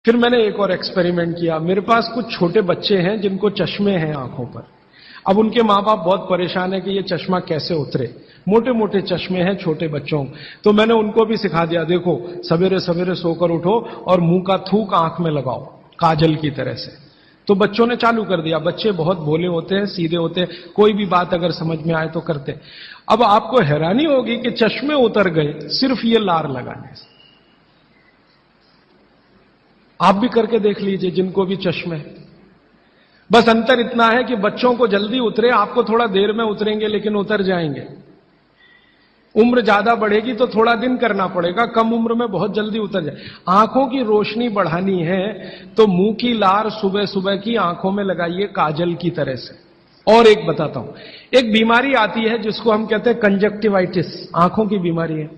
फिर मैंने एक और एक्सपेरिमेंट किया। मेरे पास कुछ छोटे बच्चे हैं जिनको चश्मे हैं आंखों पर। अब उनके मां बाप बहुत परेशान है कि ये चश्मा कैसे उतरे। मोटे मोटे चश्मे हैं छोटे बच्चों। तो मैंने उनको भी सिखा दिया, देखो सवेरे सवेरे सोकर उठो और मुंह का थूक आंख में लगाओ काजल की तरह से। तो बच्चों ने चालू कर दिया। बच्चे बहुत भोले होते हैं, सीधे होते हैं, कोई भी बात अगर समझ में आए तो करते। अब आपको हैरानी होगी कि चश्मे उतर गए सिर्फ ये लार लगाने से। आप भी करके देख लीजिए जिनको भी चश्मे। बस अंतर इतना है कि बच्चों को जल्दी उतरे, आपको थोड़ा देर में उतरेंगे लेकिन उतर जाएंगे। उम्र ज्यादा बढ़ेगी तो थोड़ा दिन करना पड़ेगा, कम उम्र में बहुत जल्दी उतर जाए। आंखों की रोशनी बढ़ानी है तो मुंह की लार सुबह सुबह की आंखों में लगाइए काजल की तरह से। और एक बताता हूं, एक बीमारी आती है जिसको हम कहते हैं कंजक्टिवाइटिस, आंखों की बीमारी है।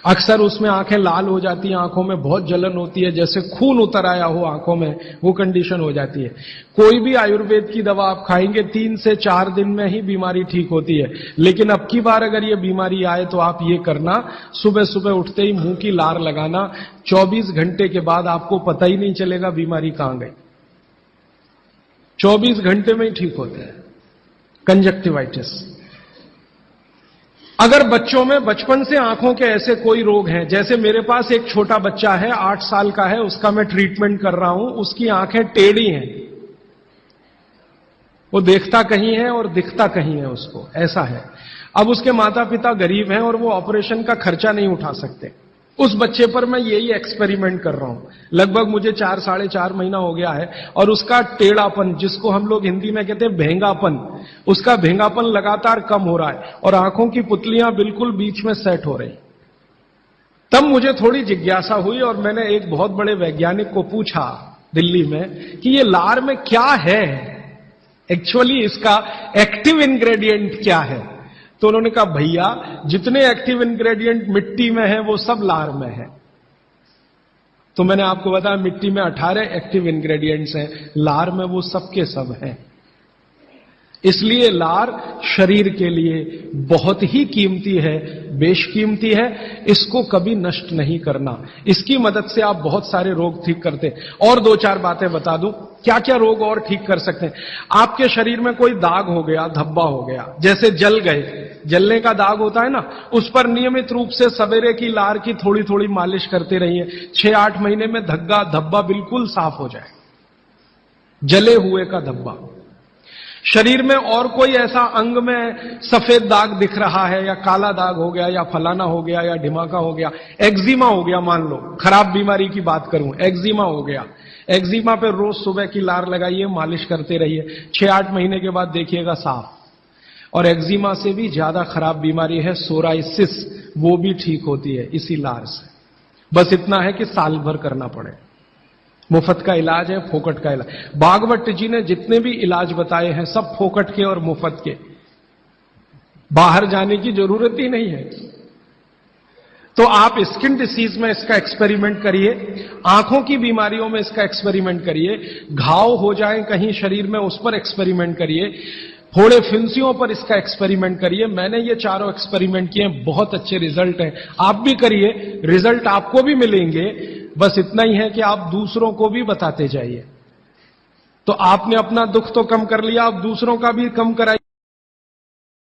अक्सर उसमें आंखें लाल हो जाती हैं, आंखों में बहुत जलन होती है, जैसे खून उतर आया हो आंखों में, वो कंडीशन हो जाती है। कोई भी आयुर्वेद की दवा आप खाएंगे 3 से 4 दिन में ही बीमारी ठीक होती है। लेकिन अब की बार अगर ये बीमारी आए तो आप ये करना, सुबह सुबह उठते ही मुंह की लार लगाना। 24 घंटे के बाद आपको पता ही नहीं चलेगा बीमारी कहां गई। 24 घंटे में ही ठीक होता है कंजक्टिवाइटिस। अगर बच्चों में बचपन से आंखों के ऐसे कोई रोग हैं, जैसे मेरे पास एक छोटा बच्चा है 8 साल का है, उसका मैं ट्रीटमेंट कर रहा हूं, उसकी आंखें टेढ़ी हैं, वो देखता कहीं है और दिखता कहीं है, उसको ऐसा है। अब उसके माता पिता गरीब हैं और वो ऑपरेशन का खर्चा नहीं उठा सकते। उस बच्चे पर मैं यही एक्सपेरिमेंट कर रहा हूं। लगभग मुझे 4 साढ़े 4 महीना हो गया है और उसका टेढ़ापन, जिसको हम लोग हिंदी में कहते हैं भेंगापन, उसका भेंगापन लगातार कम हो रहा है और आंखों की पुतलियां बिल्कुल बीच में सेट हो रही। तब मुझे थोड़ी जिज्ञासा हुई और मैंने एक बहुत बड़े वैज्ञानिक को पूछा दिल्ली में कि ये लार में क्या है, एक्चुअली इसका एक्टिव इंग्रेडिएंट क्या है। तो उन्होंने कहा, भैया जितने एक्टिव इंग्रेडिएंट मिट्टी में है वो सब लार में है। तो मैंने आपको बताया मिट्टी में 18 एक्टिव इंग्रेडिएंट्स हैं, लार में वो सब के सब हैं। इसलिए लार शरीर के लिए बहुत ही कीमती है, बेशकीमती है। इसको कभी नष्ट नहीं करना। इसकी मदद से आप बहुत सारे रोग ठीक करते हैं। और 2-4 बातें बता दूं क्या क्या रोग और ठीक कर सकते हैं। आपके शरीर में कोई दाग हो गया, धब्बा हो गया, जैसे जल गए, जलने का दाग होता है ना, उस पर नियमित रूप से सवेरे की लार की थोड़ी थोड़ी मालिश करते रहिए। 6-8 महीने में धब्बा बिल्कुल साफ हो जाए, जले हुए का धब्बा। शरीर में और कोई ऐसा अंग में सफेद दाग दिख रहा है या काला दाग हो गया या फलाना हो गया या ढिमाका हो गया, एक्जिमा हो गया, मान लो खराब बीमारी की बात करूं, एक्जिमा हो गया, एक्जिमा पे रोज सुबह की लार लगाइए, मालिश करते रहिए, 6-8 महीने के बाद देखिएगा साफ। और एक्जिमा से भी ज्यादा खराब बीमारी है सोराइसिस, वो भी ठीक होती है इसी लार से। बस इतना है कि साल भर करना पड़े। मुफ्त का इलाज है, फोकट का इलाज। भागवत जी ने जितने भी इलाज बताए हैं सब फोकट के और मुफ्त के, बाहर जाने की जरूरत ही नहीं है। तो आप स्किन डिसीज में इसका एक्सपेरिमेंट करिए, आंखों की बीमारियों में इसका एक्सपेरिमेंट करिए, घाव हो जाए कहीं शरीर में उस पर एक्सपेरिमेंट करिए, फोड़े फिंसियों पर इसका एक्सपेरिमेंट करिए। मैंने ये चारों एक्सपेरिमेंट किए, बहुत अच्छे रिजल्ट हैं। आप भी करिए, रिजल्ट आपको भी मिलेंगे। बस इतना ही है कि आप दूसरों को भी बताते जाइए। तो आपने अपना दुख तो कम कर लिया, आप दूसरों का भी कम कराइए।